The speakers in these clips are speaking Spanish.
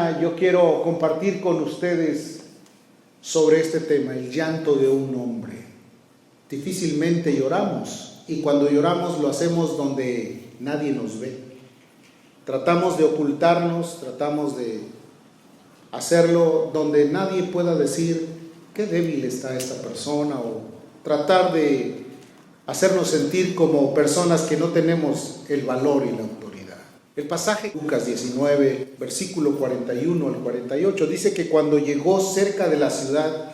mañana yo quiero compartir con ustedes sobre este tema, el llanto de un hombre. Difícilmente lloramos, y cuando lloramos lo hacemos donde nadie nos ve. Tratamos de ocultarnos, tratamos de hacerlo donde nadie pueda decir qué débil está esta persona, o tratar de hacernos sentir como personas que no tenemos el valor y la autoridad. El pasaje Lucas 19, versículo 41 al 48, dice que cuando llegó cerca de la ciudad,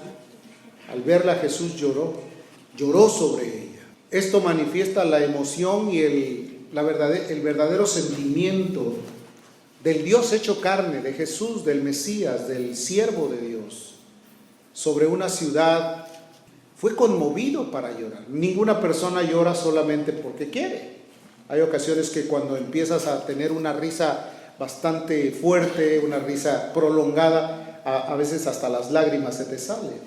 al verla Jesús lloró sobre ella. Esto manifiesta la emoción y el verdadero sentimiento del Dios hecho carne, de Jesús, del Mesías, del siervo de Dios, sobre una ciudad. Fue conmovido para llorar. Ninguna persona llora solamente porque quiere. Hay ocasiones que cuando empiezas a tener una risa bastante fuerte, una risa prolongada, a veces hasta las lágrimas se te salen.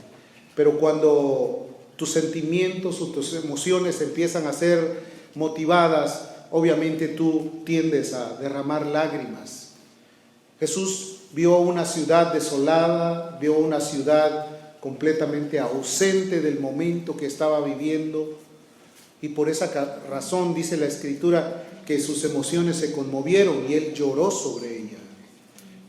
Pero cuando tus sentimientos o tus emociones empiezan a ser motivadas, obviamente tú tiendes a derramar lágrimas. Jesús vio una ciudad desolada, vio una ciudad completamente ausente del momento que estaba viviendo, y por esa razón dice la Escritura que sus emociones se conmovieron y él lloró sobre ella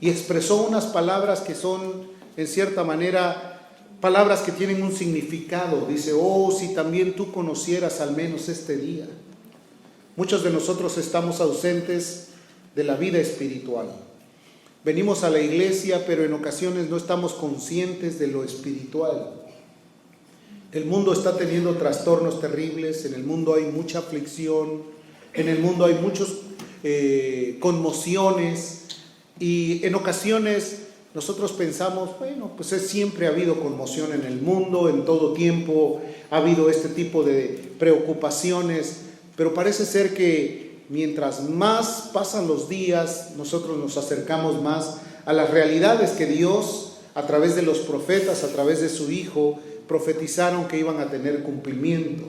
y expresó unas palabras que son en cierta manera palabras que tienen un significado. Dice: oh, si también tú conocieras al menos este día. Muchos de nosotros estamos ausentes de la vida espiritual. Venimos a la iglesia, pero en ocasiones no estamos conscientes de lo espiritual. El mundo está teniendo trastornos terribles, en el mundo hay mucha aflicción, en el mundo hay muchas conmociones, y en ocasiones nosotros pensamos, bueno, pues siempre ha habido conmoción en el mundo, en todo tiempo ha habido este tipo de preocupaciones, pero parece ser que mientras más pasan los días, nosotros nos acercamos más a las realidades que Dios, a través de los profetas, a través de su Hijo, profetizaron que iban a tener cumplimiento.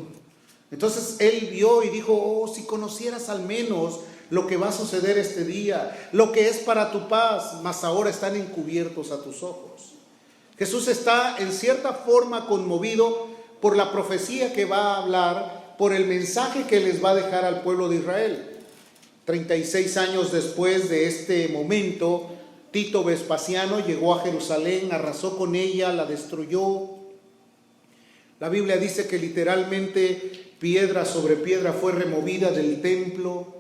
Entonces él vio y dijo: oh, si conocieras al menos lo que va a suceder este día, lo que es para tu paz, mas ahora están encubiertos a tus ojos. Jesús está en cierta forma conmovido por la profecía que va a hablar, por el mensaje que les va a dejar al pueblo de Israel. 36 años después de este momento, Tito Vespasiano llegó a Jerusalén, arrasó con ella, la destruyó. La Biblia dice que literalmente piedra sobre piedra fue removida del templo.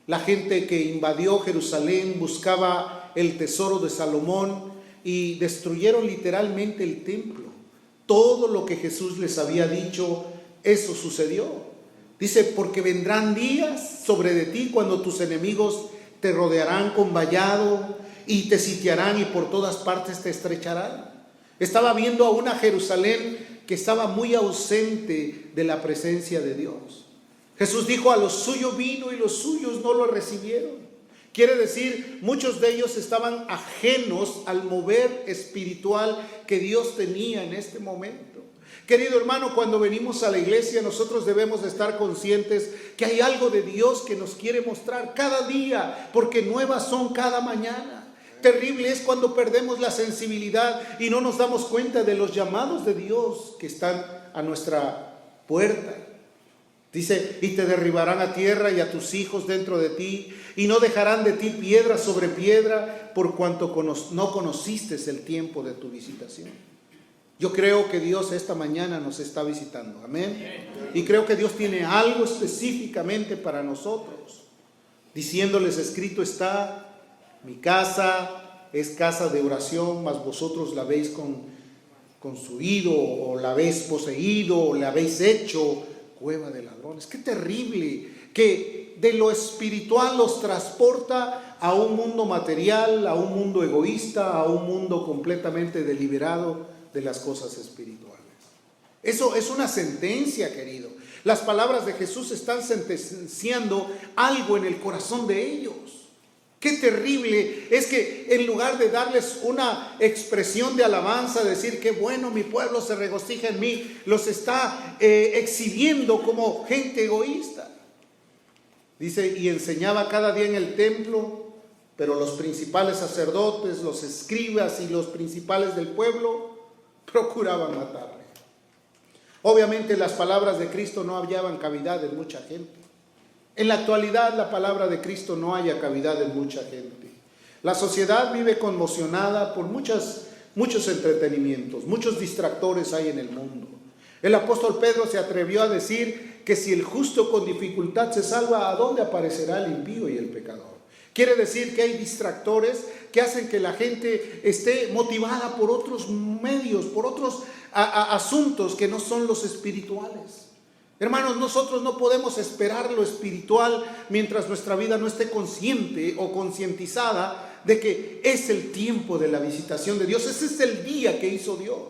La gente que invadió Jerusalén buscaba el tesoro de Salomón y destruyeron literalmente el templo. Todo lo que Jesús les había dicho, eso sucedió. Dice: porque vendrán días sobre de ti cuando tus enemigos te rodearán con vallado y te sitiarán y por todas partes te estrecharán. Estaba viendo a una Jerusalén que estaba muy ausente de la presencia de Dios. Jesús dijo: a los suyos vino y los suyos no lo recibieron. Quiere decir, muchos de ellos estaban ajenos al mover espiritual que Dios tenía en este momento. Querido hermano, cuando venimos a la iglesia, nosotros debemos de estar conscientes que hay algo de Dios que nos quiere mostrar cada día, porque nuevas son cada mañana. Terrible es cuando perdemos la sensibilidad y no nos damos cuenta de los llamados de Dios que están a nuestra puerta. Dice: y te derribarán a tierra y a tus hijos dentro de ti, y no dejarán de ti piedra sobre piedra, por cuanto no conociste el tiempo de tu visitación. Yo creo que Dios esta mañana nos está visitando, amén. Y creo que Dios tiene algo específicamente para nosotros, diciéndoles: escrito está, mi casa es casa de oración, mas vosotros la habéis construido, o la habéis poseído, o la habéis hecho cueva de ladrones. Qué terrible que de lo espiritual los transporta a un mundo material, a un mundo egoísta, a un mundo completamente deliberado de las cosas espirituales. Eso es una sentencia, querido. Las palabras de Jesús están sentenciando algo en el corazón de ellos. Qué terrible es que en lugar de darles una expresión de alabanza, decir qué bueno, mi pueblo se regocija en mí, los está exhibiendo como gente egoísta. Dice: y enseñaba cada día en el templo, Pero los principales sacerdotes, los escribas y los principales del pueblo procuraban matarle. Obviamente las palabras de Cristo no hallaban cavidad en mucha gente. En la actualidad la palabra de Cristo no halla cavidad en mucha gente. La sociedad vive conmocionada por muchos entretenimientos, muchos distractores hay en el mundo. El apóstol Pedro se atrevió a decir que si el justo con dificultad se salva, ¿a dónde aparecerá el impío y el pecador? Quiere decir que hay distractores que hacen que la gente esté motivada por otros medios, por otros asuntos que no son los espirituales. Hermanos, nosotros no podemos esperar lo espiritual mientras nuestra vida no esté consciente o concientizada de que es el tiempo de la visitación de Dios. Ese es el día que hizo Dios.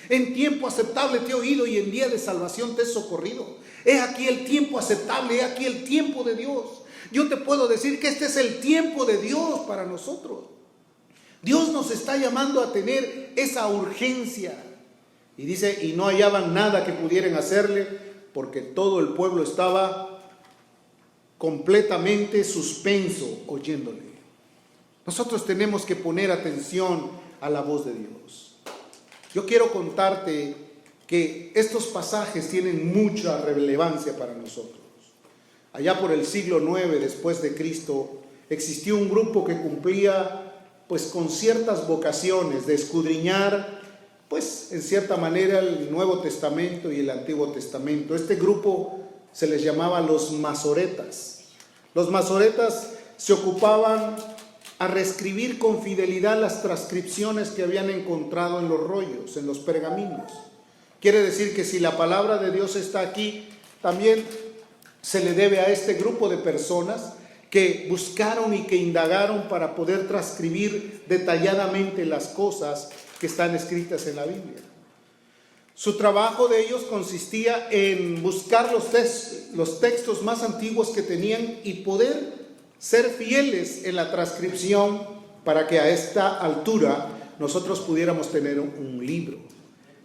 En tiempo aceptable te he oído y en día de salvación te he socorrido. He aquí el tiempo aceptable, he aquí el tiempo de Dios. Yo te puedo decir que este es el tiempo de Dios para nosotros. Dios nos está llamando a tener esa urgencia. Y dice, y no hallaban nada que pudieran hacerle, porque todo el pueblo estaba completamente suspenso oyéndole. Nosotros tenemos que poner atención a la voz de Dios. Yo quiero contarte que estos pasajes tienen mucha relevancia para nosotros. Allá por el siglo IX después de Cristo existió un grupo que cumplía pues con ciertas vocaciones de escudriñar pues en cierta manera el Nuevo Testamento y el Antiguo Testamento. Este grupo se les llamaba los masoretas. Los masoretas se ocupaban a reescribir con fidelidad las transcripciones que habían encontrado en los rollos, en los pergaminos. Quiere decir que si la palabra de Dios está aquí, también se le debe a este grupo de personas que buscaron y que indagaron para poder transcribir detalladamente las cosas que están escritas en la Biblia. Su trabajo de ellos consistía en buscar los textos más antiguos que tenían y poder ser fieles en la transcripción para que a esta altura nosotros pudiéramos tener un libro.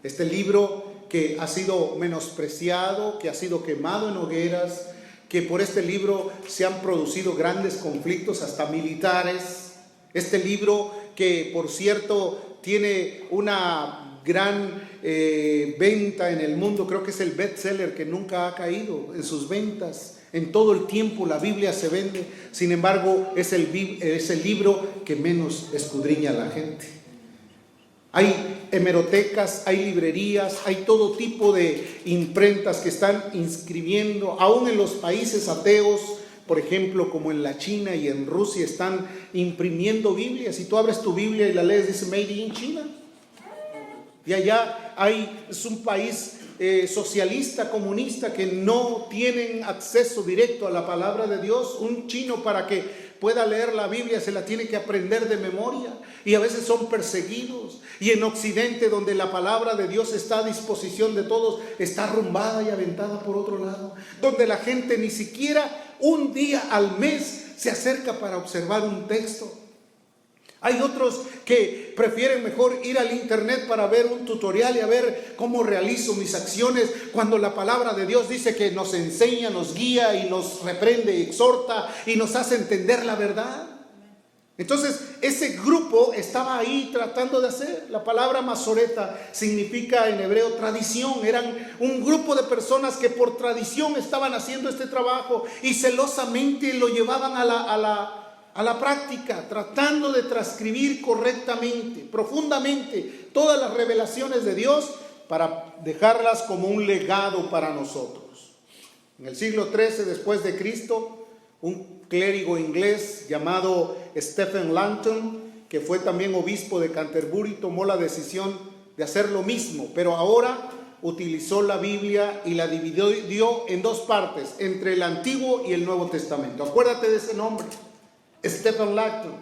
Este libro que ha sido menospreciado, que ha sido quemado en hogueras, que por este libro se han producido grandes conflictos hasta militares. Este libro que, por cierto, tiene una gran venta en el mundo, creo que es el bestseller que nunca ha caído en sus ventas. En todo el tiempo la Biblia se vende, sin embargo es el libro que menos escudriña a la gente. Hay hemerotecas, hay librerías, hay todo tipo de imprentas que están inscribiendo, aún en los países ateos, por ejemplo, como en la China y en Rusia, están imprimiendo Biblias. Si tú abres tu Biblia y la lees, dice Made in China. Y allá es un país socialista, comunista, que no tienen acceso directo a la palabra de Dios. Un chino, para que pueda leer la Biblia, se la tiene que aprender de memoria, y a veces son perseguidos. Y en Occidente, donde la palabra de Dios está a disposición de todos, está arrumbada y aventada por otro lado, donde la gente ni siquiera un día al mes se acerca para observar un texto. Hay otros que prefieren mejor ir al internet para ver un tutorial y a ver cómo realizo mis acciones, cuando la palabra de Dios dice que nos enseña, nos guía y nos reprende y exhorta y nos hace entender la verdad. Entonces ese grupo estaba ahí tratando de hacer. La palabra masoreta significa en hebreo tradición. Eran un grupo de personas que por tradición estaban haciendo este trabajo y celosamente lo llevaban a la práctica, tratando de transcribir correctamente, profundamente, todas las revelaciones de Dios para dejarlas como un legado para nosotros. En el siglo XIII después de Cristo, un clérigo inglés llamado Stephen Langton, que fue también obispo de Canterbury, tomó la decisión de hacer lo mismo, pero ahora utilizó la Biblia y la dividió en dos partes, entre el Antiguo y el Nuevo Testamento. Acuérdate de ese nombre. Stephen Langton,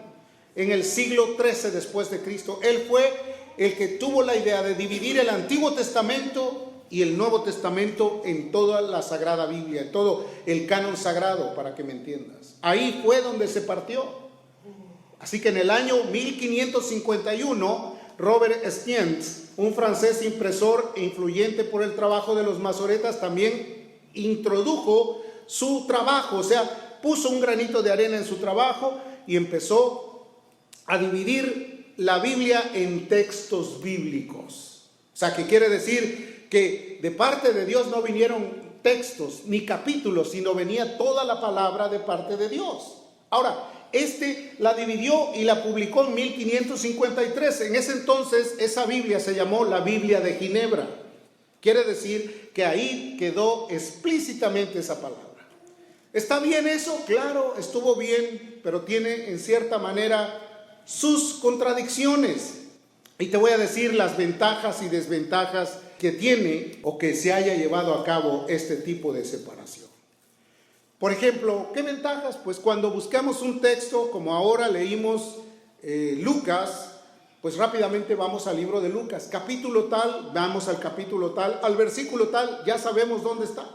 en el siglo XIII después de Cristo, él fue el que tuvo la idea de dividir el Antiguo Testamento y el Nuevo Testamento en toda la Sagrada Biblia, en todo el canon sagrado, para que me entiendas. Ahí fue donde se partió. Así que en el año 1551, Robert Estienne, un francés impresor e influyente por el trabajo de los masoretas, también introdujo su trabajo, o sea, puso un granito de arena en su trabajo y empezó a dividir la Biblia en textos bíblicos. O sea, que quiere decir que de parte de Dios no vinieron textos ni capítulos, sino venía toda la palabra de parte de Dios. Ahora, la dividió y la publicó en 1553. En ese entonces esa Biblia se llamó la Biblia de Ginebra. Quiere decir que ahí quedó explícitamente esa palabra. ¿Está bien eso? Claro, estuvo bien, pero tiene en cierta manera sus contradicciones. Y te voy a decir las ventajas y desventajas que tiene o que se haya llevado a cabo este tipo de separación. Por ejemplo, ¿qué ventajas? Pues cuando buscamos un texto, como ahora leímos Lucas, pues rápidamente vamos al libro de Lucas. Capítulo tal, vamos al capítulo tal, al versículo tal, ya sabemos dónde está.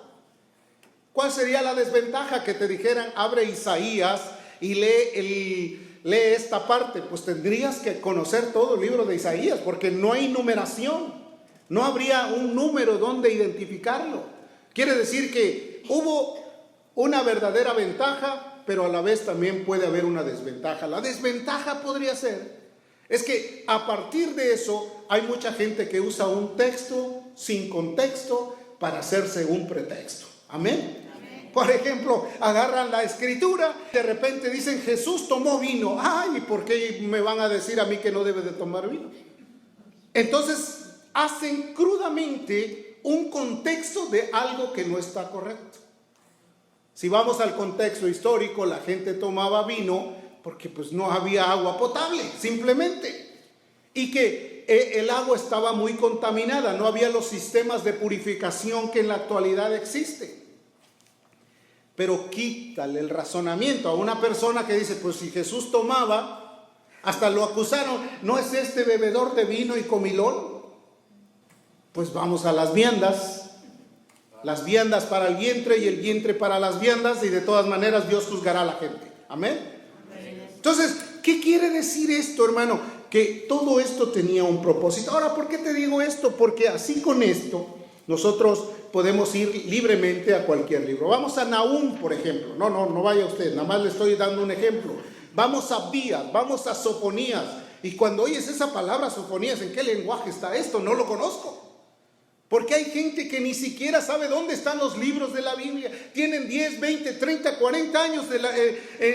¿Cuál sería la desventaja? Que te dijeran, abre Isaías y lee esta parte. Pues tendrías que conocer todo el libro de Isaías, porque no hay numeración. No habría un número donde identificarlo. Quiere decir que hubo una verdadera ventaja, pero a la vez también puede haber una desventaja. La desventaja podría ser, es que a partir de eso hay mucha gente que usa un texto sin contexto para hacerse un pretexto. Amén. Por ejemplo, agarran la escritura, de repente dicen Jesús tomó vino. Ay, ¿por qué me van a decir a mí que no debe de tomar vino? Entonces hacen crudamente un contexto de algo que no está correcto. Si vamos al contexto histórico, la gente tomaba vino porque pues no había agua potable, simplemente. Y que el agua estaba muy contaminada, no había los sistemas de purificación que en la actualidad existen. Pero quítale el razonamiento a una persona que dice, pues si Jesús tomaba, hasta lo acusaron, ¿no es este bebedor de vino y comilón? Pues vamos a las viandas para el vientre y el vientre para las viandas, y de todas maneras Dios juzgará a la gente. Amén. Entonces, ¿qué quiere decir esto, hermano? Que todo esto tenía un propósito. Ahora, ¿por qué te digo esto? Porque así con esto nosotros podemos ir libremente a cualquier libro. Vamos a Nahum, por ejemplo. No vaya usted, nada más le estoy dando un ejemplo. Vamos a Abdías, vamos a Sofonías. Y cuando oyes esa palabra Sofonías, ¿en qué lenguaje está esto? No lo conozco. Porque hay gente que ni siquiera sabe dónde están los libros de la Biblia. Tienen 10, 20, 30, 40 años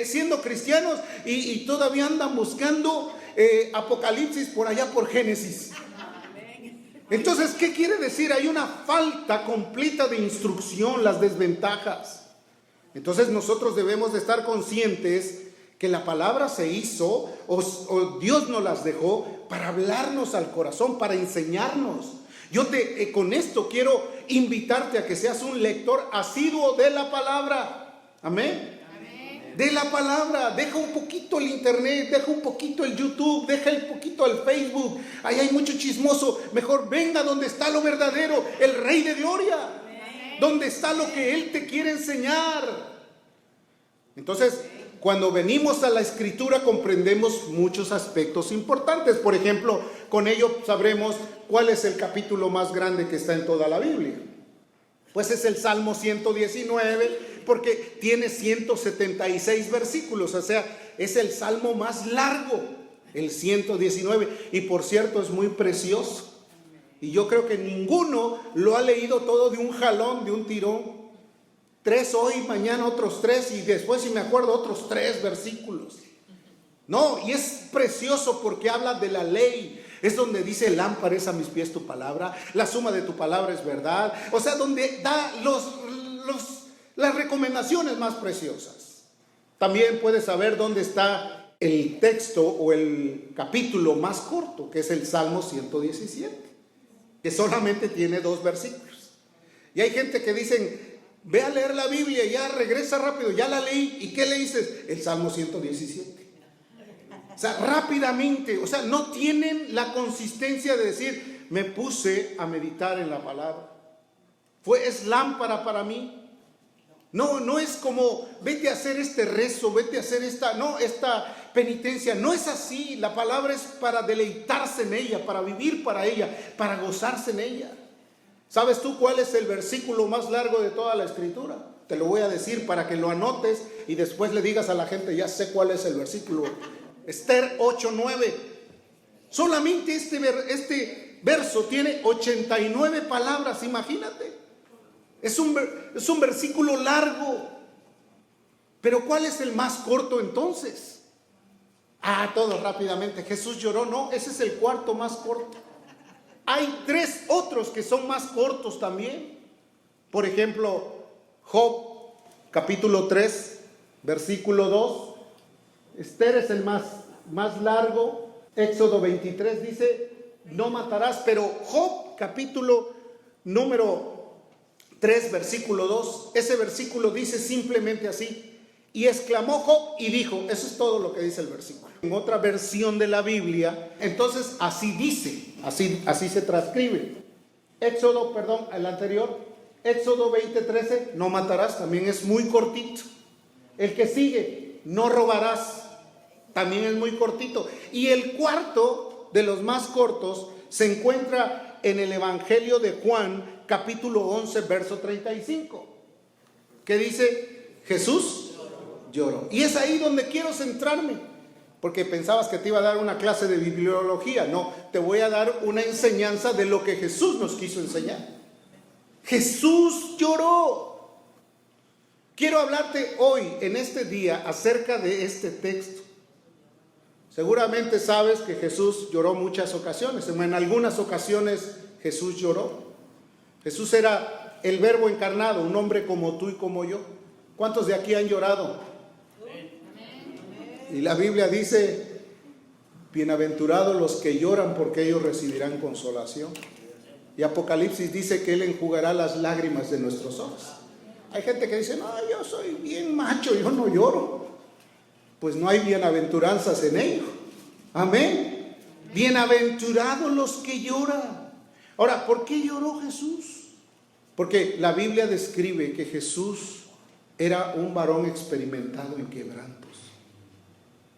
siendo cristianos y todavía andan buscando Apocalipsis por allá por Génesis. Entonces, ¿qué quiere decir? Hay una falta completa de instrucción, las desventajas. Entonces nosotros debemos de estar conscientes que la palabra se hizo o Dios nos las dejó para hablarnos al corazón, para enseñarnos. Yo con esto quiero invitarte a que seas un lector asiduo de la palabra. Amén. De la palabra. Deja un poquito el internet, deja un poquito el YouTube, deja un poquito el Facebook. Ahí hay mucho chismoso. Mejor venga donde está lo verdadero, el Rey de Gloria. Donde está lo que Él te quiere enseñar. Entonces, cuando venimos a la Escritura comprendemos muchos aspectos importantes. Por ejemplo, con ello sabremos cuál es el capítulo más grande que está en toda la Biblia. Pues es el Salmo 119, porque tiene 176 versículos. O sea, es el salmo más largo, el 119. Y por cierto, es muy precioso. Y yo creo que ninguno lo ha leído todo de un jalón, de un tirón. 3 hoy, mañana otros 3, y después, si me acuerdo, otros 3 versículos. No, y es precioso porque habla de la ley. Es donde dice, lámpara es a mis pies tu palabra, la suma de tu palabra es verdad. O sea, donde da las recomendaciones más preciosas. También puedes saber dónde está el texto o el capítulo más corto, que es el Salmo 117, que solamente tiene 2 versículos. Y hay gente que dicen, ve a leer la Biblia, ya regresa rápido, ya la leí. ¿Y qué le dices? El Salmo 117. O sea, rápidamente, o sea, no tienen la consistencia de decir, me puse a meditar en la palabra. Es lámpara para mí. No es como, vete a hacer este rezo, vete a hacer esta penitencia. No es así. La palabra es para deleitarse en ella, para vivir para ella, para gozarse en ella. ¿Sabes tú cuál es el versículo más largo de toda la Escritura? Te lo voy a decir para que lo anotes y después le digas a la gente, ya sé cuál es el versículo Esther 8:9. Solamente este verso tiene 89 palabras, imagínate. Es un versículo largo. Pero ¿cuál es el más corto entonces? Todos rápidamente. Jesús lloró. No, ese es el cuarto más corto. Hay 3 otros que son más cortos también. Por ejemplo, Job, capítulo 3, versículo 2. Esther es el más largo. Éxodo 23 dice, no matarás. Pero Job, capítulo número 3, versículo 2, ese versículo dice simplemente así: y exclamó Job y dijo. Eso es todo lo que dice el versículo. En otra versión de la Biblia, entonces así dice, así se transcribe. El anterior, Éxodo 20:13, no matarás, también es muy cortito. El que sigue, no robarás, también es muy cortito. Y el cuarto de los más cortos se encuentra en el Evangelio de Juan, capítulo 11, verso 35, que dice, Jesús lloró. Y es ahí donde quiero centrarme, porque pensabas que te iba a dar una clase de bibliología. No, te voy a dar una enseñanza de lo que Jesús nos quiso enseñar. Jesús lloró. Quiero hablarte hoy, en este día, acerca de este texto. Seguramente sabes que Jesús lloró muchas ocasiones. En algunas ocasiones Jesús lloró. Jesús era el Verbo encarnado, un hombre como tú y como yo. ¿Cuántos de aquí han llorado? Y la Biblia dice, bienaventurados los que lloran, porque ellos recibirán consolación. Y Apocalipsis dice que Él enjugará las lágrimas de nuestros ojos. Hay gente que dice, no, yo soy bien macho, yo no lloro. Pues no hay bienaventuranzas en ello. Amén. Bienaventurados los que lloran. Ahora, ¿por qué lloró Jesús? Porque la Biblia describe que Jesús era un varón experimentado en quebrantos.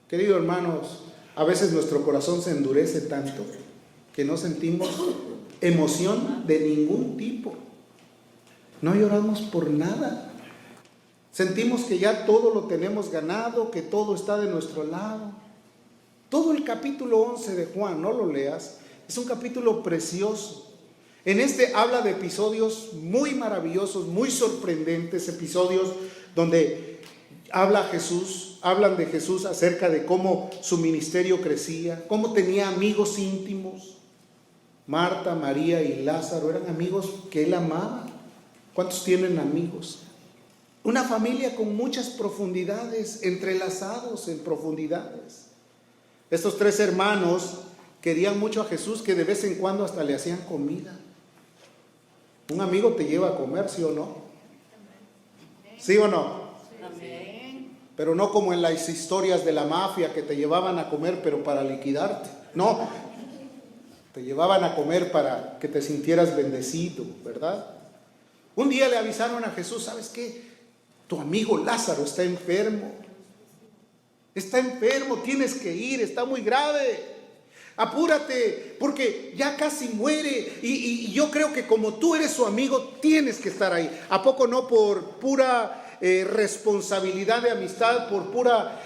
Queridos hermanos, a veces nuestro corazón se endurece tanto que no sentimos emoción de ningún tipo. No lloramos por nada. Sentimos que ya todo lo tenemos ganado, que todo está de nuestro lado. Todo el capítulo 11 de Juan, no lo leas, es un capítulo precioso. En este habla de episodios muy maravillosos, muy sorprendentes, episodios donde hablan de Jesús acerca de cómo su ministerio crecía, cómo tenía amigos íntimos. Marta, María y Lázaro eran amigos que él amaba. ¿Cuántos tienen amigos? Una familia con muchas profundidades, entrelazados en profundidades. Estos 3 hermanos querían mucho a Jesús, que de vez en cuando hasta le hacían comida. Un amigo te lleva a comer, ¿sí o no? ¿Sí o no? Pero no como en las historias de la mafia, que te llevaban a comer pero para liquidarte. No, te llevaban a comer para que te sintieras bendecido, ¿verdad? Un día le avisaron a Jesús, ¿sabes qué? Tu amigo Lázaro está enfermo. Está enfermo, tienes que ir, está muy grave. Apúrate, porque ya casi muere. Y yo creo que como tú eres su amigo, tienes que estar ahí. ¿A poco no? Por pura responsabilidad de amistad, por pura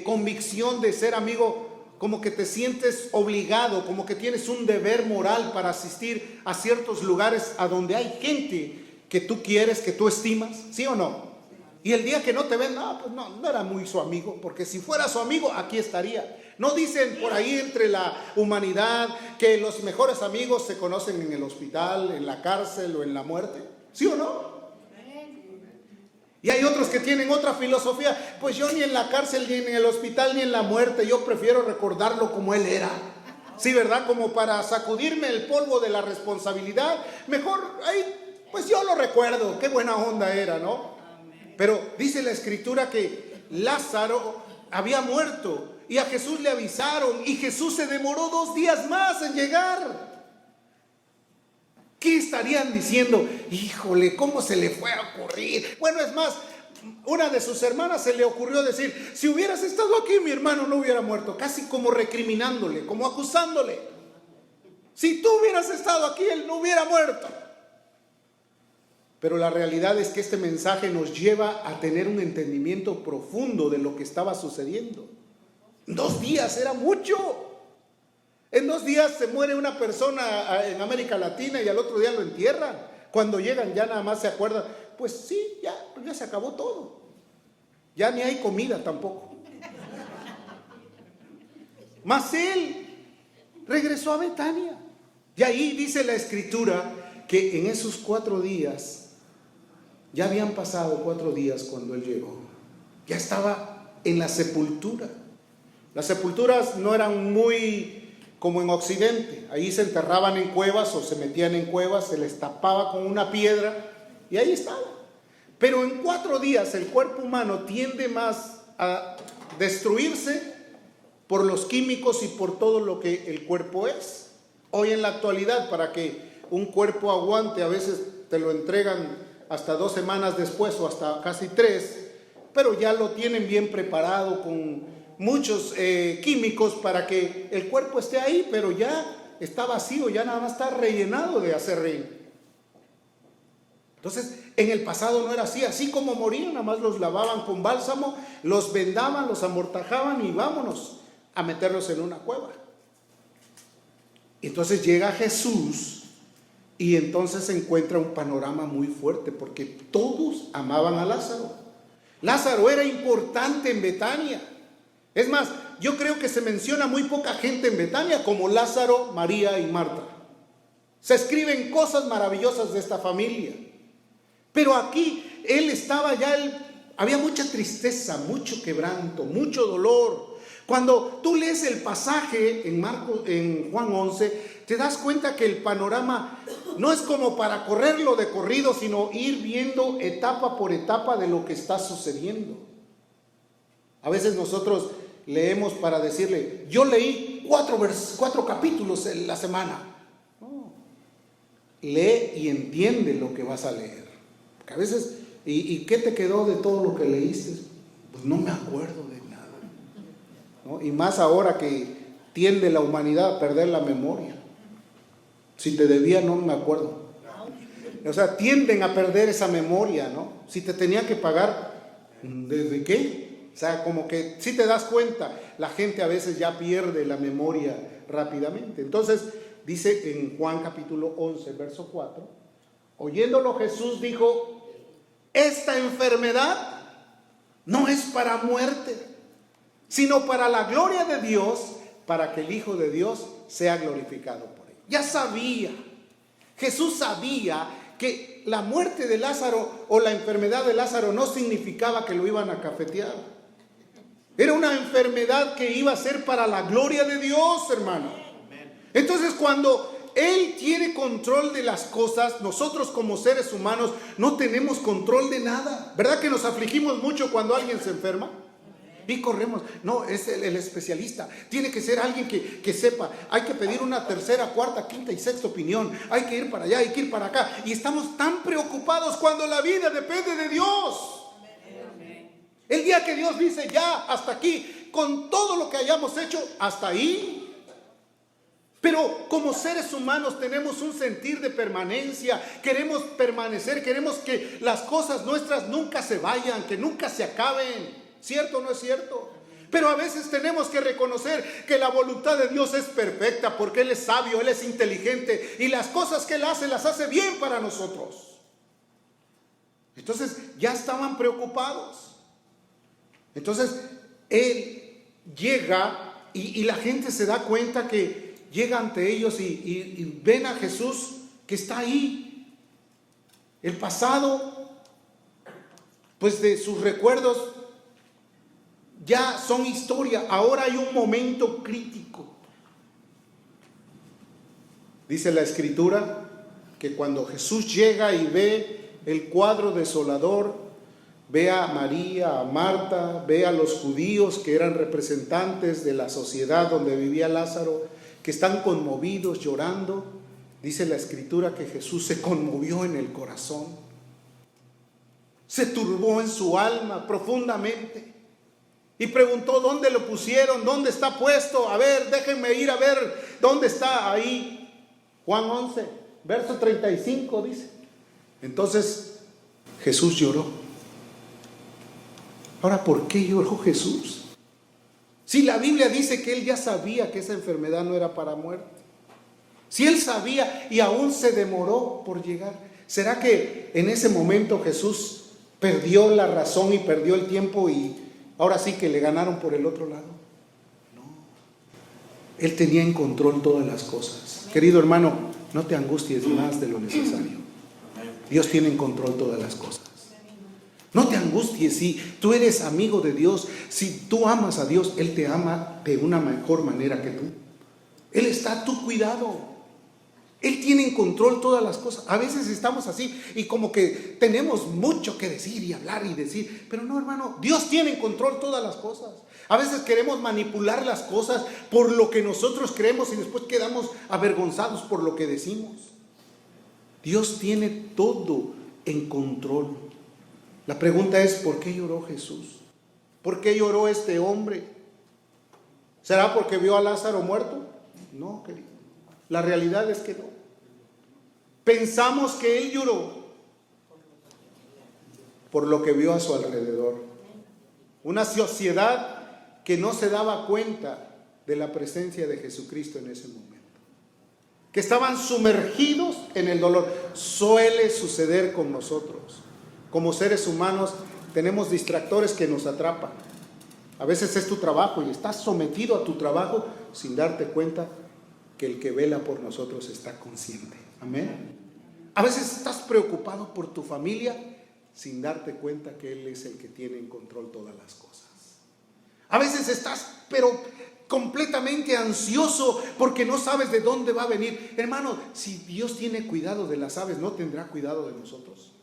convicción de ser amigo, como que te sientes obligado, como que tienes un deber moral para asistir a ciertos lugares a donde hay gente que tú quieres, que tú estimas, ¿sí o no? Y el día que no te ven, pues no era muy su amigo, porque si fuera su amigo, aquí estaría. ¿No dicen por ahí entre la humanidad que los mejores amigos se conocen en el hospital, en la cárcel o en la muerte? ¿Sí o no? Y hay otros que tienen otra filosofía. Pues yo ni en la cárcel, ni en el hospital, ni en la muerte, yo prefiero recordarlo como él era. Sí, ¿verdad? Como para sacudirme el polvo de la responsabilidad. Mejor, pues yo lo recuerdo, qué buena onda era, ¿no? Pero dice la Escritura que Lázaro había muerto y a Jesús le avisaron y Jesús se demoró 2 días más en llegar. ¿Qué estarían diciendo? Híjole, ¿cómo se le fue a ocurrir? Bueno, es más, una de sus hermanas se le ocurrió decir, si hubieras estado aquí, mi hermano no hubiera muerto. Casi como recriminándole, como acusándole. Si tú hubieras estado aquí, él no hubiera muerto. Pero la realidad es que este mensaje nos lleva a tener un entendimiento profundo de lo que estaba sucediendo. 2 días era mucho. En 2 días se muere una persona en América Latina y al otro día lo entierran. Cuando llegan ya nada más se acuerdan, pues sí, ya se acabó todo. Ya ni hay comida tampoco. Mas él regresó a Betania. Y ahí dice la Escritura que en esos 4 días, ya habían pasado 4 días cuando él llegó. Ya estaba en la sepultura. Las sepulturas no eran muy como en Occidente. Ahí se enterraban en cuevas o se metían en cuevas, se les tapaba con una piedra y ahí estaba. Pero en 4 días el cuerpo humano tiende más a destruirse por los químicos y por todo lo que el cuerpo es. Hoy en la actualidad, para que un cuerpo aguante, a veces te lo entregan hasta 2 semanas después o hasta casi 3, pero ya lo tienen bien preparado con muchos químicos para que el cuerpo esté ahí, pero ya está vacío, ya nada más está rellenado de acerrín. Entonces, en el pasado no era así. Así como morían, nada más los lavaban con bálsamo, los vendaban, los amortajaban y vámonos a meterlos en una cueva. Entonces llega Jesús y entonces se encuentra un panorama muy fuerte, porque todos amaban a Lázaro. Lázaro era importante en Betania. Es más, yo creo que se menciona muy poca gente en Betania como Lázaro, María y Marta. Se escriben cosas maravillosas de esta familia. Pero aquí él estaba había mucha tristeza, mucho quebranto, mucho dolor. Cuando tú lees el pasaje en Juan 11, te das cuenta que el panorama no es como para correrlo de corrido, sino ir viendo etapa por etapa de lo que está sucediendo. A veces nosotros leemos para decirle, yo leí 4 capítulos en la semana. No. Lee y entiende lo que vas a leer. Porque a veces, ¿y qué te quedó de todo lo que leíste? Pues no me acuerdo de nada, ¿no? Y más ahora que tiende la humanidad a perder la memoria. Si te debía, no me acuerdo. O sea, tienden a perder esa memoria, ¿no? Si te tenía que pagar, ¿desde qué? O sea, como que si te das cuenta, la gente a veces ya pierde la memoria rápidamente. Entonces, dice en Juan capítulo 11, verso 4, oyéndolo Jesús dijo, esta enfermedad no es para muerte, sino para la gloria de Dios, para que el Hijo de Dios sea glorificado por él. Ya sabía, Jesús sabía que la muerte de Lázaro o la enfermedad de Lázaro no significaba que lo iban a cafetear. Era una enfermedad que iba a ser para la gloria de Dios, hermano. Entonces, cuando Él tiene control de las cosas, nosotros como seres humanos no tenemos control de nada. ¿Verdad que nos afligimos mucho cuando alguien se enferma? Y corremos, no, es el especialista, tiene que ser alguien que sepa, hay que pedir una 3ª, 4ª, 5ª y 6ª opinión, hay que ir para allá, hay que ir para acá, y estamos tan preocupados cuando la vida depende de Dios. El día que Dios dice ya, hasta aquí, con todo lo que hayamos hecho, hasta ahí. Pero como seres humanos tenemos un sentir de permanencia, queremos permanecer, queremos que las cosas nuestras nunca se vayan, que nunca se acaben. ¿Cierto o no es cierto? Pero a veces tenemos que reconocer que la voluntad de Dios es perfecta, porque Él es sabio, Él es inteligente, y las cosas que Él hace, las hace bien para nosotros. Entonces ya estaban preocupados. Entonces Él llega y la gente se da cuenta que llega ante ellos y ven a Jesús que está ahí. El pasado, pues de sus recuerdos, ya son historia. Ahora hay un momento crítico. Dice la Escritura que cuando Jesús llega y ve el cuadro desolador, ve a María, a Marta, ve a los judíos que eran representantes de la sociedad donde vivía Lázaro, que están conmovidos, llorando. Dice la Escritura que Jesús se conmovió en el corazón, se turbó en su alma profundamente. Y preguntó, ¿dónde lo pusieron? ¿Dónde está puesto? A ver, déjenme ir a ver dónde está ahí. Juan 11, verso 35 dice. Entonces Jesús lloró. Ahora, ¿por qué lloró Jesús? Si la Biblia dice que él ya sabía que esa enfermedad no era para muerte. Si él sabía y aún se demoró por llegar. ¿Será que en ese momento Jesús perdió la razón y perdió el tiempo y ahora sí que le ganaron por el otro lado? No. Él tenía en control todas las cosas. Querido hermano, no te angusties más de lo necesario. Dios tiene en control todas las cosas. No te angusties. Si tú eres amigo de Dios, si tú amas a Dios, Él te ama de una mejor manera que tú. Él está a tu cuidado. Él tiene en control todas las cosas. A veces estamos así y como que tenemos mucho que decir y hablar y decir. Pero no, hermano, Dios tiene en control todas las cosas. A veces queremos manipular las cosas por lo que nosotros creemos y después quedamos avergonzados por lo que decimos. Dios tiene todo en control. La pregunta es, ¿por qué lloró Jesús? ¿Por qué lloró este hombre? ¿Será porque vio a Lázaro muerto? No, querido. La realidad es que no. Pensamos que él lloró por lo que vio a su alrededor. Una sociedad que no se daba cuenta de la presencia de Jesucristo en ese momento. Que estaban sumergidos en el dolor. Suele suceder con nosotros. Como seres humanos tenemos distractores que nos atrapan. A veces es tu trabajo y estás sometido a tu trabajo sin darte cuenta que el que vela por nosotros está consciente. Amén. A veces estás preocupado por tu familia sin darte cuenta que Él es el que tiene en control todas las cosas. A veces estás pero completamente ansioso porque no sabes de dónde va a venir. Hermano, si Dios tiene cuidado de las aves, ¿no tendrá cuidado de nosotros?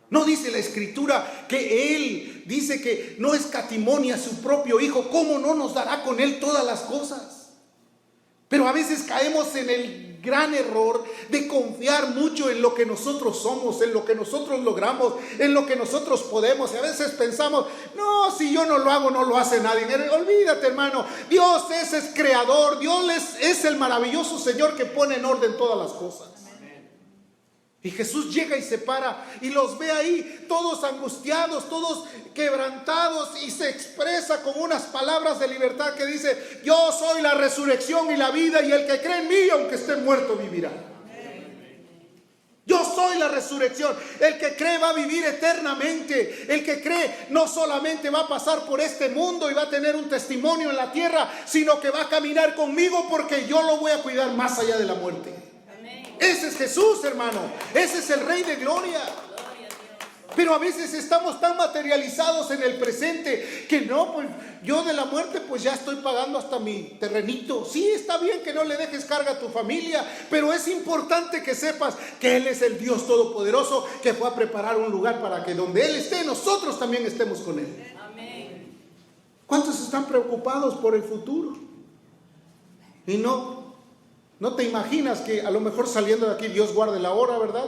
¿No dice la Escritura que Él dice que no escatimó a su propio Hijo? ¿Cómo no nos dará con Él todas las cosas? Pero a veces caemos en el gran error de confiar mucho en lo que nosotros somos, en lo que nosotros logramos, en lo que nosotros podemos. Y a veces pensamos, no, si yo no lo hago, no lo hace nadie. Olvídate, hermano, Dios es creador, Dios es el maravilloso Señor que pone en orden todas las cosas. Y Jesús llega y se para y los ve ahí todos angustiados, todos quebrantados, y se expresa con unas palabras de libertad que dice: yo soy la resurrección y la vida, y el que cree en mí, aunque esté muerto, vivirá. Yo soy la resurrección. El que cree va a vivir eternamente. El que cree no solamente va a pasar por este mundo y va a tener un testimonio en la tierra, sino que va a caminar conmigo porque yo lo voy a cuidar más allá de la muerte. Ese es Jesús, hermano. Ese es el Rey de Gloria. Pero a veces estamos tan materializados en el presente que no, pues yo de la muerte pues ya estoy pagando hasta mi terrenito. Sí, está bien que no le dejes carga a tu familia, pero es importante que sepas que Él es el Dios Todopoderoso que fue a preparar un lugar para que donde Él esté, nosotros también estemos con Él. Amén. ¿Cuántos están preocupados por el futuro? Y no te imaginas que a lo mejor saliendo de aquí Dios guarde la hora, ¿verdad?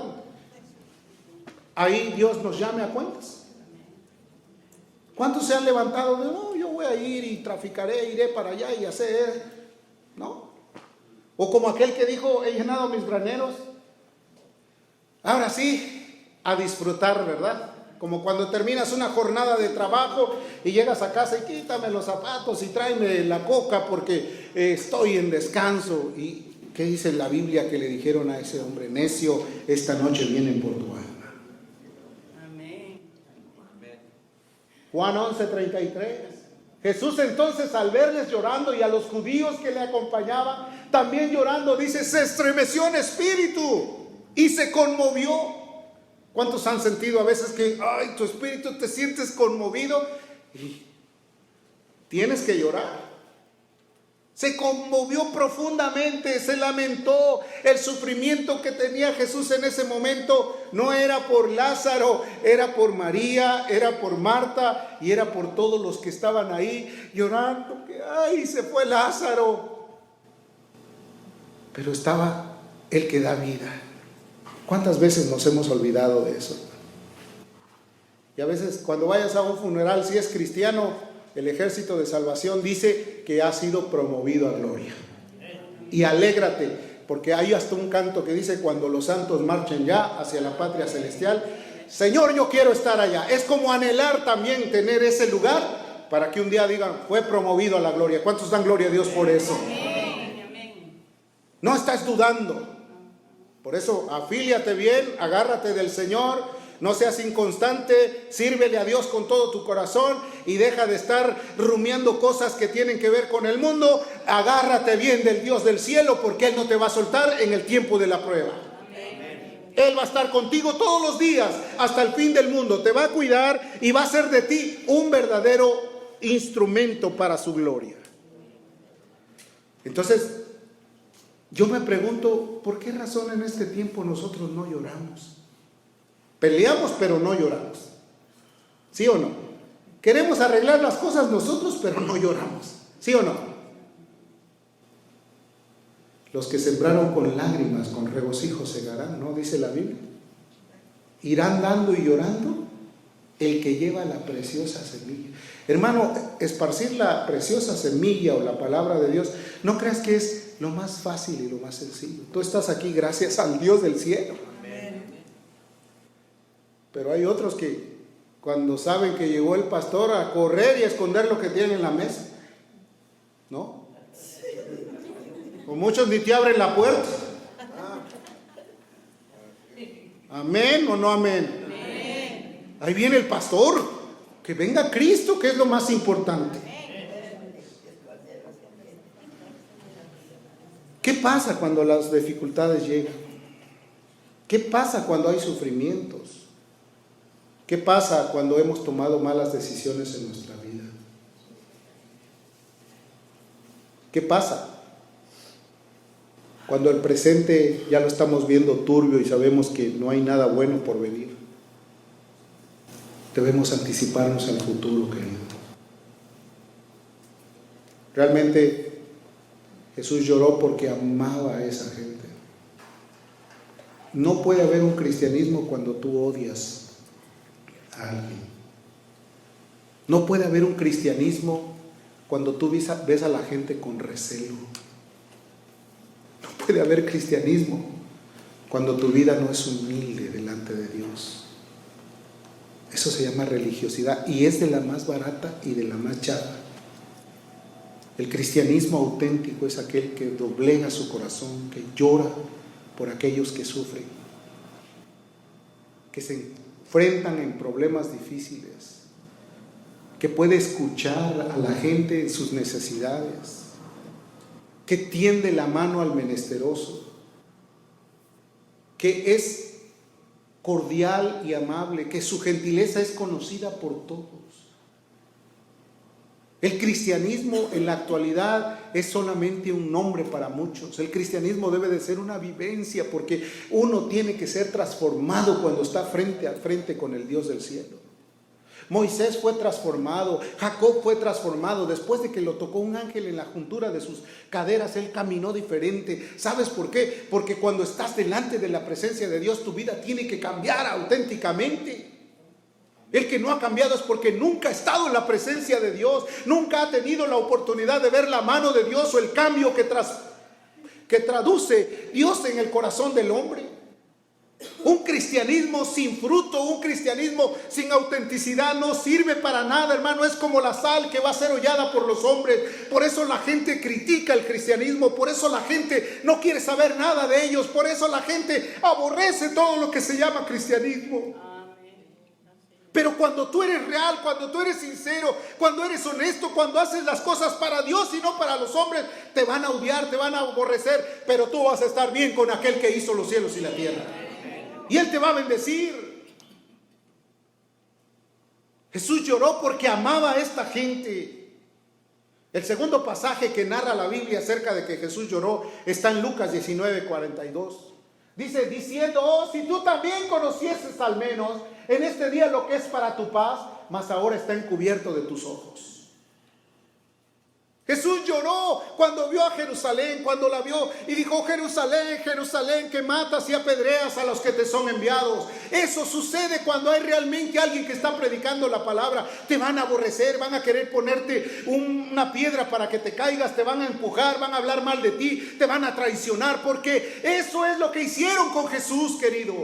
Ahí Dios nos llame a cuentas. ¿Cuántos se han levantado de, no, yo voy a ir y traficaré, iré para allá y hacer, ¿no? O como aquel que dijo, he llenado mis graneros. Ahora sí, a disfrutar, ¿verdad? Como cuando terminas una jornada de trabajo y llegas a casa y quítame los zapatos y tráeme la coca porque estoy en descanso. ¿Y qué dice la Biblia que le dijeron a ese hombre? Necio, esta noche vienen por tu alma. Amén. Juan 11:33. Jesús entonces, al verles llorando y a los judíos que le acompañaban también llorando, dice, se estremeció en espíritu y se conmovió. ¿Cuántos han sentido a veces que, ay, tu espíritu te sientes conmovido y tienes que llorar? Se conmovió profundamente, se lamentó. El sufrimiento que tenía Jesús en ese momento no era por Lázaro, era por María, era por Marta y era por todos los que estaban ahí llorando que, ay, se fue Lázaro. Pero estaba el que da vida. ¿Cuántas veces nos hemos olvidado de eso? Y a veces cuando vayas a un funeral, si es cristiano, el Ejército de Salvación dice que ha sido promovido a gloria. Y alégrate, porque hay hasta un canto que dice, cuando los santos marchen ya hacia la patria celestial, Señor, yo quiero estar allá. Es como anhelar también tener ese lugar para que un día digan, fue promovido a la gloria. ¿Cuántos dan gloria a Dios por eso? No estás dudando. Por eso, afíliate bien, agárrate del Señor, no seas inconstante, sírvele a Dios con todo tu corazón y deja de estar rumiando cosas que tienen que ver con el mundo. Agárrate bien del Dios del cielo, porque Él no te va a soltar en el tiempo de la prueba. Él va a estar contigo todos los días hasta el fin del mundo. Te va a cuidar y va a hacer de ti un verdadero instrumento para su gloria. Entonces, yo me pregunto, ¿por qué razón en este tiempo nosotros no lloramos? Peleamos, pero no lloramos. ¿Sí o no? Queremos arreglar las cosas nosotros, pero no lloramos. ¿Sí o no? Los que sembraron con lágrimas, con regocijo segarán, ¿no? Dice la Biblia. Irán dando y llorando el que lleva la preciosa semilla. Hermano, esparcir la preciosa semilla o la palabra de Dios, no creas que es lo más fácil y lo más sencillo. Tú estás aquí gracias al Dios del cielo. Pero hay otros que cuando saben que llegó el pastor, a correr y a esconder lo que tienen en la mesa, ¿no? O muchos ni te abren la puerta. ¿Amén o no amén? Ahí viene el pastor. Que venga Cristo, que es lo más importante. ¿Qué pasa cuando las dificultades llegan? ¿Qué pasa cuando hay sufrimientos? ¿Qué pasa cuando hemos tomado malas decisiones en nuestra vida? ¿Qué pasa cuando el presente ya lo estamos viendo turbio y sabemos que no hay nada bueno por venir? Debemos anticiparnos al futuro, querido. Realmente Jesús lloró porque amaba a esa gente. No puede haber un cristianismo cuando tú odias a alguien. No puede haber un cristianismo cuando tú ves a la gente con recelo. No puede haber cristianismo cuando tu vida no es humilde delante de Dios. Eso se llama religiosidad y es de la más barata y de la más chata. El cristianismo auténtico es aquel que doblega su corazón, que llora por aquellos que sufren, que se enfrentan en problemas difíciles, que puede escuchar a la gente en sus necesidades, que tiende la mano al menesteroso, que es cordial y amable, que su gentileza es conocida por todos. El cristianismo en la actualidad es solamente un nombre para muchos. El cristianismo debe de ser una vivencia, porque uno tiene que ser transformado cuando está frente a frente con el Dios del cielo. Moisés fue transformado, Jacob fue transformado. Después de que lo tocó un ángel en la juntura de sus caderas, él caminó diferente. ¿Sabes por qué? Porque cuando estás delante de la presencia de Dios, tu vida tiene que cambiar auténticamente. El que no ha cambiado es porque nunca ha estado en la presencia de Dios, nunca ha tenido la oportunidad de ver la mano de Dios o el cambio que traduce Dios en el corazón del hombre. Un cristianismo sin fruto, un cristianismo sin autenticidad no sirve para nada, hermano. Es como la sal que va a ser hollada por los hombres. Por eso la gente critica el cristianismo, por eso la gente no quiere saber nada de ellos, por eso la gente aborrece todo lo que se llama cristianismo. Pero cuando tú eres real, cuando tú eres sincero, cuando eres honesto, cuando haces las cosas para Dios y no para los hombres, te van a odiar, te van a aborrecer, pero tú vas a estar bien con aquel que hizo los cielos y la tierra. Y Él te va a bendecir. Jesús lloró porque amaba a esta gente. El segundo pasaje que narra la Biblia acerca de que Jesús lloró está en Lucas 19:42. Dice, diciendo, oh, si tú también conocieses al menos en este día lo que es para tu paz, mas ahora está encubierto de tus ojos. Jesús lloró cuando vio a Jerusalén, cuando la vio y dijo, Jerusalén, Jerusalén, que matas y apedreas a los que te son enviados. Eso sucede cuando hay realmente alguien que está predicando la palabra. Te van a aborrecer, van a querer ponerte una piedra para que te caigas, te van a empujar, van a hablar mal de ti, te van a traicionar, porque eso es lo que hicieron con Jesús, querido.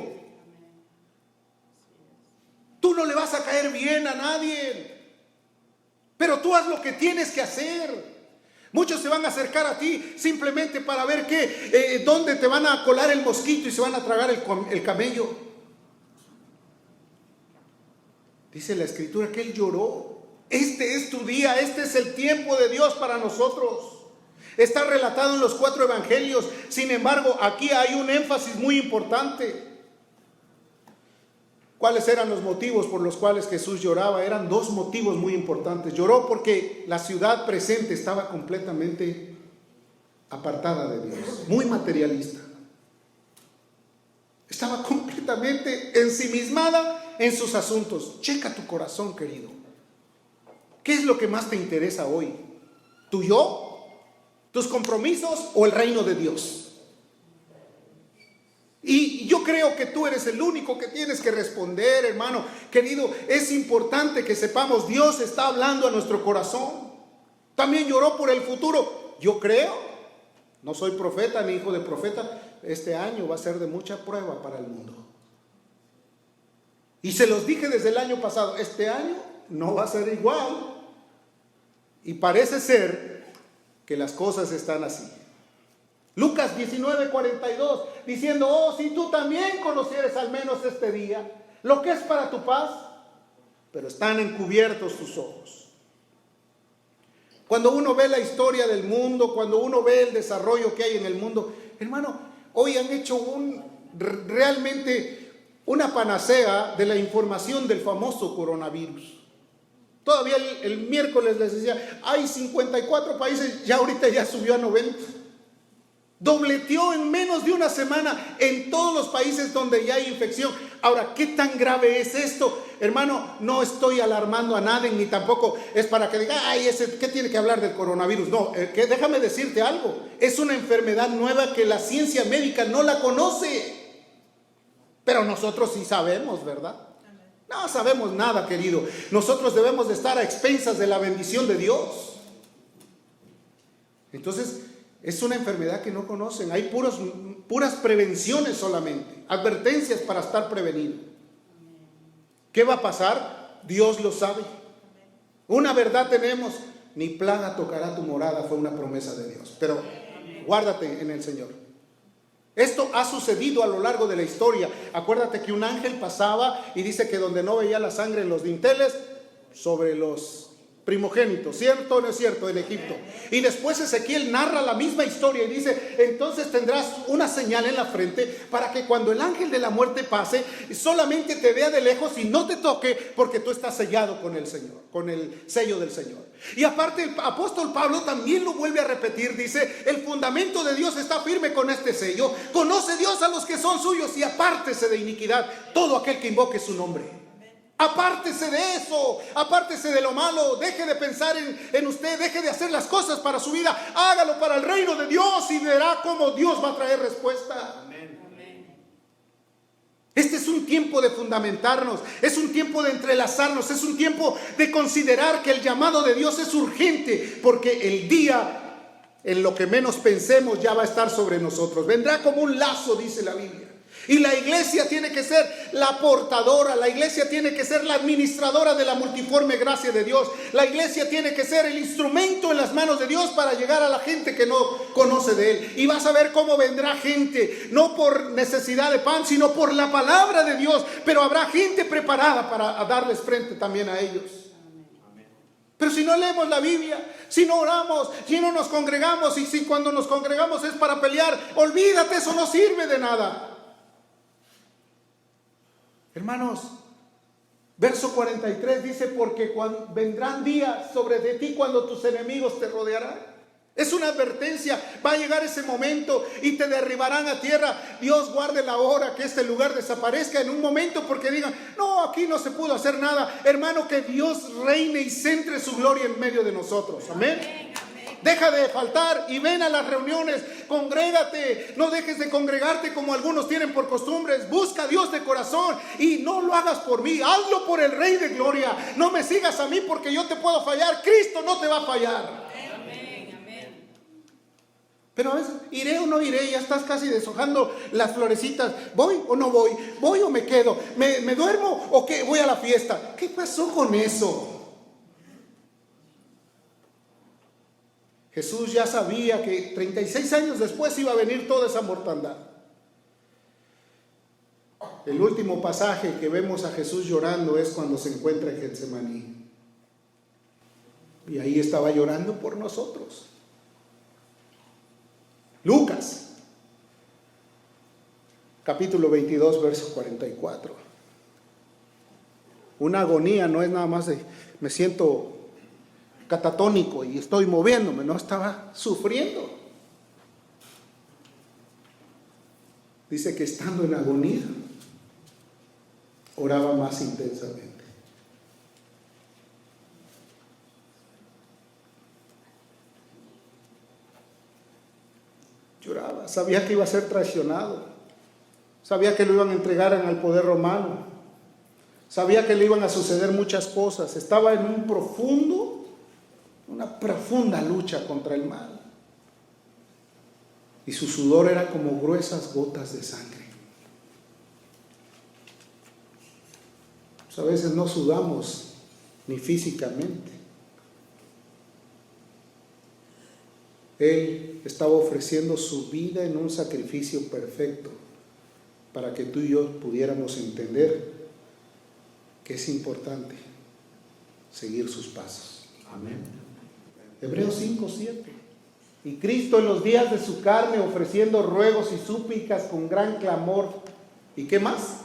Tú no le vas a caer bien a nadie. pero tú haz lo que tienes que hacer. Muchos se van a acercar a ti simplemente para ver dónde te van a colar el mosquito y se van a tragar el camello. Dice la Escritura que Él lloró. Este es tu día, este es el tiempo de Dios para nosotros. Está relatado en los 4 evangelios. Sin embargo, aquí hay un énfasis muy importante. ¿Cuáles eran los motivos por los cuales Jesús lloraba? Eran 2 motivos muy importantes. Lloró porque la ciudad presente estaba completamente apartada de Dios, muy materialista. Estaba completamente ensimismada en sus asuntos. Checa tu corazón, querido. ¿Qué es lo que más te interesa hoy? ¿Tu yo? ¿Tus compromisos o el reino de Dios? Y yo creo que tú eres el único que tienes que responder, hermano. Querido, es importante que sepamos, Dios está hablando a nuestro corazón. También lloró por el futuro. Yo creo, no soy profeta ni hijo de profeta, este año va a ser de mucha prueba para el mundo. Y se los dije desde el año pasado, este año no va a ser igual. Y parece ser que las cosas están así. Lucas 19:42, diciendo, oh, si tú también conocieres al menos este día, lo que es para tu paz, pero están encubiertos tus ojos. Cuando uno ve la historia del mundo, cuando uno ve el desarrollo que hay en el mundo, hermano, hoy han hecho realmente una panacea de la información del famoso coronavirus. Todavía el miércoles les decía, hay 54 países, ya ahorita ya subió a 90. Dobleteó en menos de una semana en todos los países donde ya hay infección. Ahora, ¿qué tan grave es esto? Hermano, no estoy alarmando a nadie, ni tampoco es para que diga, ay, ¿qué tiene que hablar del coronavirus? No, déjame decirte algo. Es una enfermedad nueva que la ciencia médica no la conoce. Pero nosotros sí sabemos, ¿verdad? No sabemos nada, querido. Nosotros debemos de estar a expensas de la bendición de Dios. Entonces, es una enfermedad que no conocen. Hay puras prevenciones solamente, advertencias para estar prevenido. ¿Qué va a pasar? Dios lo sabe. Una verdad tenemos, ni plaga tocará tu morada, fue una promesa de Dios. Pero guárdate en el Señor. Esto ha sucedido a lo largo de la historia. Acuérdate que un ángel pasaba y dice que donde no veía la sangre en los dinteles, sobre los primogénitos, ¿cierto o no es cierto? En Egipto. Y después Ezequiel narra la misma historia y dice, entonces tendrás una señal en la frente para que cuando el ángel de la muerte pase, solamente te vea de lejos y no te toque, porque tú estás sellado con el Señor, con el sello del Señor. Y aparte el apóstol Pablo también lo vuelve a repetir, dice, el fundamento de Dios está firme con este sello, conoce Dios a los que son suyos y apártese de iniquidad todo aquel que invoque su nombre. Apártese de eso, apártese de lo malo, deje de pensar en usted, deje de hacer las cosas para su vida, hágalo para el reino de Dios y verá cómo Dios va a traer respuesta. Amén. Este es un tiempo de fundamentarnos, es un tiempo de entrelazarnos, es un tiempo de considerar que el llamado de Dios es urgente, porque el día en lo que menos pensemos ya va a estar sobre nosotros. Vendrá como un lazo, dice la Biblia. Y la iglesia tiene que ser la portadora, la iglesia tiene que ser la administradora de la multiforme gracia de Dios. La iglesia tiene que ser el instrumento en las manos de Dios para llegar a la gente que no conoce de Él. Y vas a ver cómo vendrá gente, no por necesidad de pan, sino por la palabra de Dios. Pero habrá gente preparada para darles frente también a ellos. Pero si no leemos la Biblia, si no oramos, si no nos congregamos, y si cuando nos congregamos es para pelear, olvídate, eso no sirve de nada. Hermanos, verso 43 dice, porque vendrán días sobre de ti cuando tus enemigos te rodearán. Es una advertencia, va a llegar ese momento y te derribarán a tierra. Dios guarde la hora que este lugar desaparezca en un momento, porque digan, no, aquí no se pudo hacer nada. Hermano, que Dios reine y centre su gloria en medio de nosotros. Amén. Deja de faltar y ven a las reuniones, congrégate, no dejes de congregarte como algunos tienen por costumbres. Busca a Dios de corazón y no lo hagas por mí, hazlo por el Rey de Gloria. No me sigas a mí porque yo te puedo fallar, Cristo no te va a fallar. Amén. Pero a veces, iré o no iré, ya estás casi deshojando las florecitas. ¿Voy o no voy? ¿Voy o me quedo? ¿Me duermo o qué? ¿Voy a la fiesta? ¿Qué pasó con eso? Jesús ya sabía que 36 años después iba a venir toda esa mortandad. El último pasaje que vemos a Jesús llorando es cuando se encuentra en Getsemaní. Y ahí estaba llorando por nosotros. Lucas, capítulo 22, verso 44. Una agonía no es nada más de me siento catatónico y estoy moviéndome, no, estaba sufriendo. Dice que estando en agonía, oraba más intensamente. Lloraba, sabía que iba a ser traicionado, sabía que lo iban a entregar al poder romano, sabía que le iban a suceder muchas cosas, estaba en una profunda lucha contra el mal. Y su sudor era como gruesas gotas de sangre. Pues a veces no sudamos ni físicamente. Él estaba ofreciendo su vida en un sacrificio perfecto para que tú y yo pudiéramos entender que es importante seguir sus pasos. Amén. Hebreos 5:7. Y Cristo en los días de su carne ofreciendo ruegos y súplicas con gran clamor. ¿Y qué más?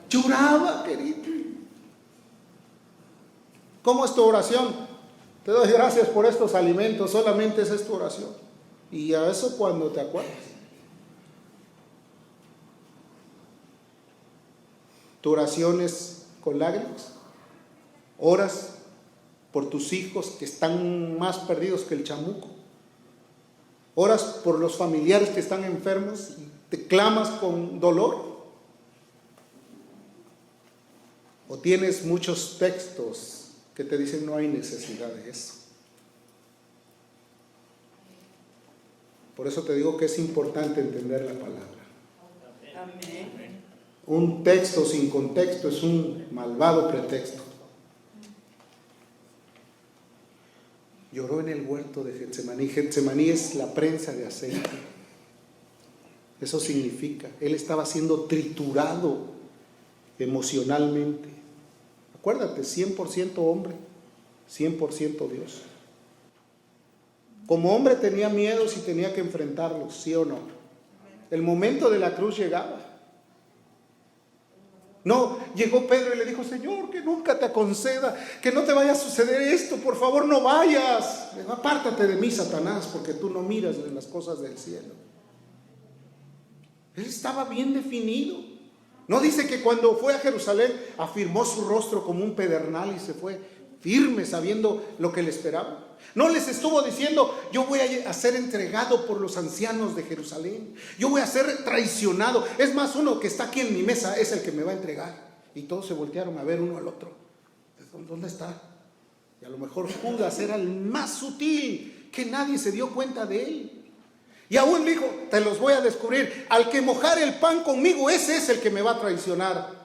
Lloraba, querido. ¿Cómo es tu oración? Te doy gracias por estos alimentos, solamente esa es tu oración. Y a eso cuando te acuerdas. Tu oración es con lágrimas. Oras por tus hijos que están más perdidos que el chamuco. Oras por los familiares que están enfermos y te clamas con dolor. O tienes muchos textos que te dicen no hay necesidad de eso. Por eso te digo que es importante entender la palabra. Amén. Un texto sin contexto es un malvado pretexto. Lloró en el huerto de Getsemaní. Getsemaní es la prensa de aceite. Eso significa, él estaba siendo triturado emocionalmente. Acuérdate, 100% hombre, 100% Dios. Como hombre tenía miedos y tenía que enfrentarlos, ¿sí o no? El momento de la cruz llegaba. No, llegó Pedro y le dijo, Señor, que nunca te conceda, que no te vaya a suceder esto, por favor no vayas. Apártate de mí, Satanás, porque tú no miras en las cosas del cielo. Él estaba bien definido. No dice que cuando fue a Jerusalén afirmó su rostro como un pedernal y se fue firme sabiendo lo que le esperaba. No les estuvo diciendo, yo voy a ser entregado por los ancianos de Jerusalén, yo voy a ser traicionado. Es más, uno que está aquí en mi mesa es el que me va a entregar. Y todos se voltearon a ver uno al otro. ¿Dónde está? Y a lo mejor Judas era el más sutil, que nadie se dio cuenta de él. Y aún dijo, te los voy a descubrir, al que mojar el pan conmigo, ese es el que me va a traicionar.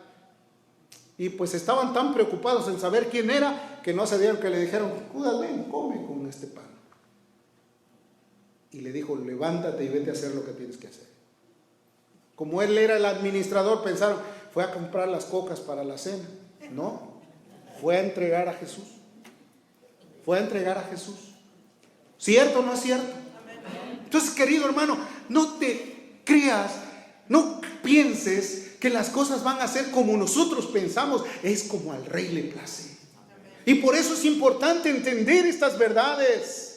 Y pues estaban tan preocupados en saber quién era, que no se dieron, que le dijeron, Judas, ven, come con este pan. Y le dijo, levántate y vete a hacer lo que tienes que hacer. Como él era el administrador, pensaron, fue a comprar las cocas para la cena. No, fue a entregar a Jesús. Fue a entregar a Jesús. ¿Cierto o no es cierto? Entonces, querido hermano, no te creas, no pienses que las cosas van a ser como nosotros pensamos. Es como al Rey le place. Y por eso es importante entender estas verdades.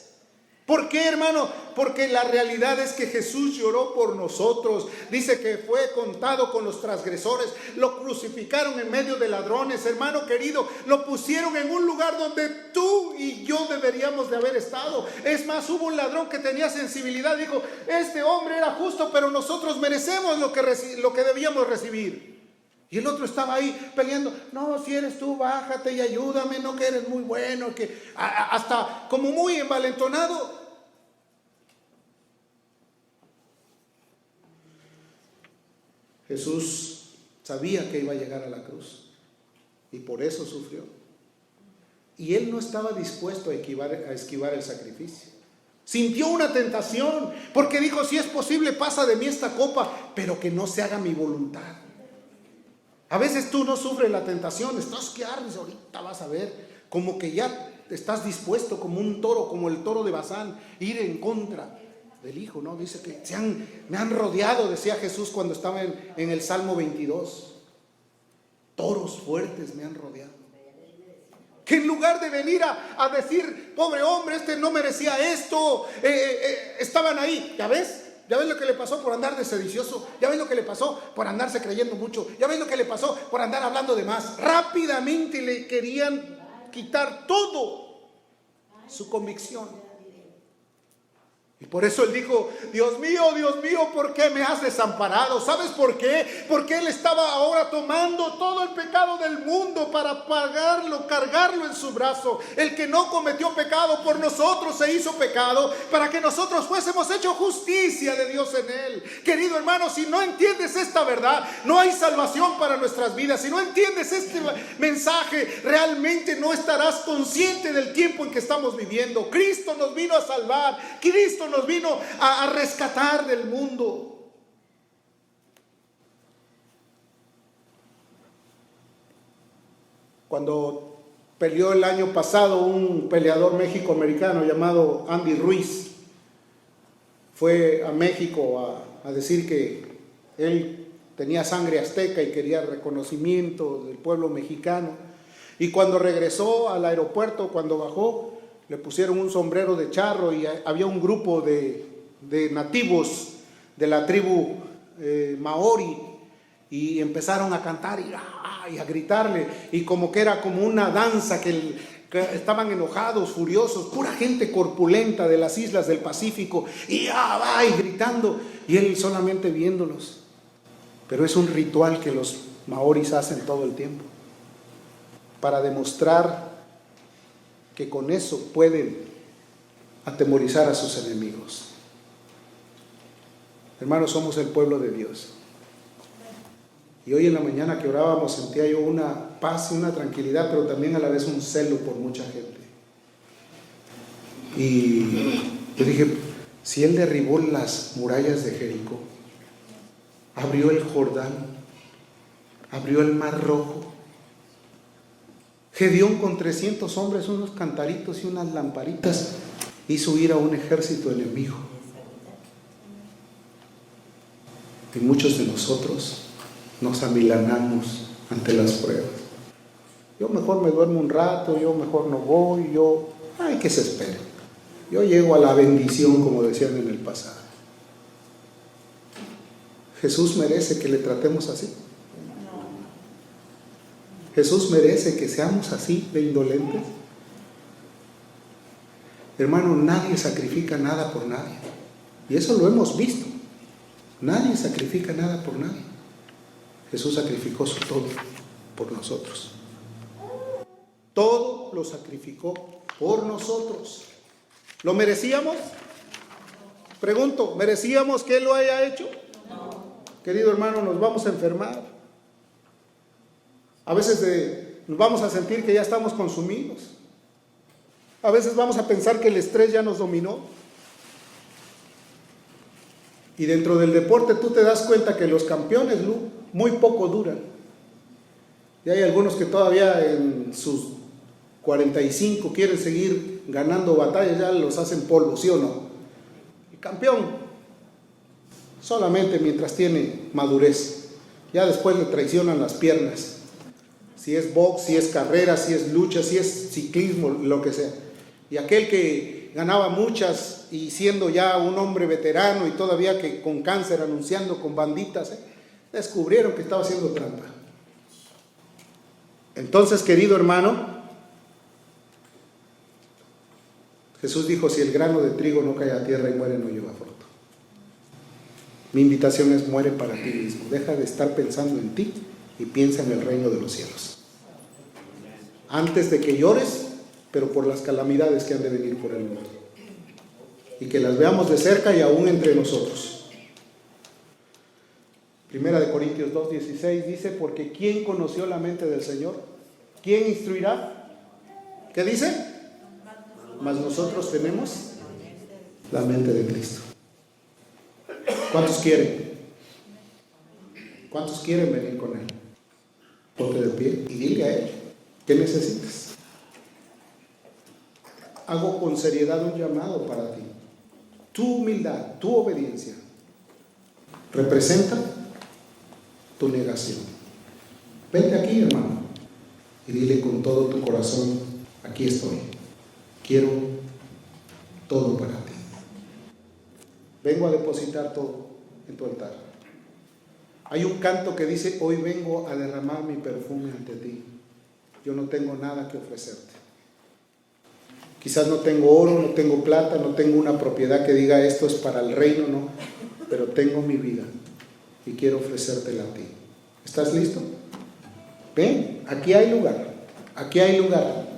¿Por qué, hermano? Porque la realidad es que Jesús lloró por nosotros. Dice que fue contado con los transgresores. Lo crucificaron en medio de ladrones. Hermano querido, lo pusieron en un lugar donde tú y yo deberíamos de haber estado. Es más, hubo un ladrón que tenía sensibilidad. Dijo, este hombre era justo, pero nosotros merecemos lo que debíamos recibir. Y el otro estaba ahí peleando, no, si eres tú, bájate y ayúdame, no que eres muy bueno, que hasta como muy envalentonado. Jesús sabía que iba a llegar a la cruz y por eso sufrió. Y él no estaba dispuesto a esquivar el sacrificio. Sintió una tentación, porque dijo, si es posible, pasa de mí esta copa, pero que no se haga mi voluntad. A veces tú no sufres la tentación, estás que ardes, ahorita vas a ver, como que ya estás dispuesto como un toro, como el toro de Bazán, ir en contra del Hijo, ¿no? Dice que me han rodeado, decía Jesús cuando estaba en el Salmo 22. Toros fuertes me han rodeado. Que en lugar de venir a decir, pobre hombre, este no merecía esto, estaban ahí, ¿ya ves? ¿Ya ves lo que le pasó por andar de sedicioso? ¿Ya ves lo que le pasó por andarse creyendo mucho? ¿Ya ves lo que le pasó por andar hablando de más? Rápidamente le querían quitar todo su convicción. Y por eso él dijo, Dios mío, ¿por qué me has desamparado? ¿Sabes por qué? Porque él estaba ahora tomando todo el pecado del mundo para pagarlo, cargarlo en su brazo. El que no cometió pecado por nosotros se hizo pecado para que nosotros fuésemos hecho justicia de Dios en él. Querido hermano, si no entiendes esta verdad, no hay salvación para nuestras vidas. Si no entiendes este mensaje, realmente no estarás consciente del tiempo en que estamos viviendo. Cristo nos vino a salvar. Cristo nos vino a rescatar del mundo. Cuando peleó el año pasado un peleador mexicoamericano llamado Andy Ruiz, fue a México a decir que él tenía sangre azteca y quería reconocimiento del pueblo mexicano. Y cuando regresó al aeropuerto, cuando bajó, le pusieron un sombrero de charro y había un grupo de nativos de la tribu maori y empezaron a cantar y a gritarle, y como que era como una danza, que estaban enojados, furiosos, pura gente corpulenta de las islas del Pacífico, y gritando, y él solamente viéndolos. Pero es un ritual que los maoris hacen todo el tiempo para demostrar que con eso pueden atemorizar a sus enemigos. Hermanos, somos el pueblo de Dios. Y hoy en la mañana que orábamos sentía yo una paz y una tranquilidad, pero también a la vez un celo por mucha gente. Y yo dije, si Él derribó las murallas de Jericó, abrió el Jordán, abrió el Mar Rojo, Gedeón con 300 hombres, unos cantaritos y unas lamparitas, hizo ir a un ejército enemigo. Y muchos de nosotros nos amilanamos ante las pruebas. Yo mejor me duermo un rato, yo mejor no voy, que se espere. Yo llego a la bendición, como decían en el pasado. Jesús merece que le tratemos así. Jesús merece que seamos así de indolentes. Hermano, nadie sacrifica nada por nadie. Y eso lo hemos visto. Nadie sacrifica nada por nadie. Jesús sacrificó su todo por nosotros. Todo lo sacrificó por nosotros. ¿Lo merecíamos? Pregunto, ¿merecíamos que Él lo haya hecho? No. Querido hermano, nos vamos a enfermar. A veces nos vamos a sentir que ya estamos consumidos. A veces vamos a pensar que el estrés ya nos dominó. Y dentro del deporte tú te das cuenta que los campeones muy poco duran. Y hay algunos que todavía en sus 45 quieren seguir ganando batallas, ya los hacen polvo, ¿sí o no? El campeón solamente mientras tiene madurez. Ya después le traicionan las piernas. Si es box, si es carrera, si es lucha, si es ciclismo, lo que sea. Y aquel que ganaba muchas y siendo ya un hombre veterano y todavía que con cáncer anunciando con banditas, descubrieron que estaba haciendo trampa. Entonces, querido hermano, Jesús dijo, si el grano de trigo no cae a tierra y muere, no lleva fruto. Mi invitación es, muere para ti mismo. Deja de estar pensando en ti y piensa en el reino de los cielos. Antes de que llores, pero por las calamidades que han de venir por el mundo. Y que las veamos de cerca y aún entre nosotros. Primera de Corintios 2:16 dice, porque ¿quién conoció la mente del Señor? ¿Quién instruirá? ¿Qué dice? Mas nosotros tenemos la mente de Cristo. ¿Cuántos quieren? ¿Cuántos quieren venir con Él? Ponte de pie y dile a Él, ¿qué necesitas? Hago con seriedad un llamado para ti. Tu humildad, tu obediencia, representa tu negación. Vente aquí, hermano, y dile con todo tu corazón, aquí estoy, quiero todo para ti. Vengo a depositar todo en tu altar. Hay un canto que dice, hoy vengo a derramar mi perfume ante ti. Yo no tengo nada que ofrecerte. Quizás no tengo oro, no tengo plata, no tengo una propiedad que diga esto es para el reino, no. Pero tengo mi vida y quiero ofrecértela a ti. ¿Estás listo? Ven, aquí hay lugar, aquí hay lugar.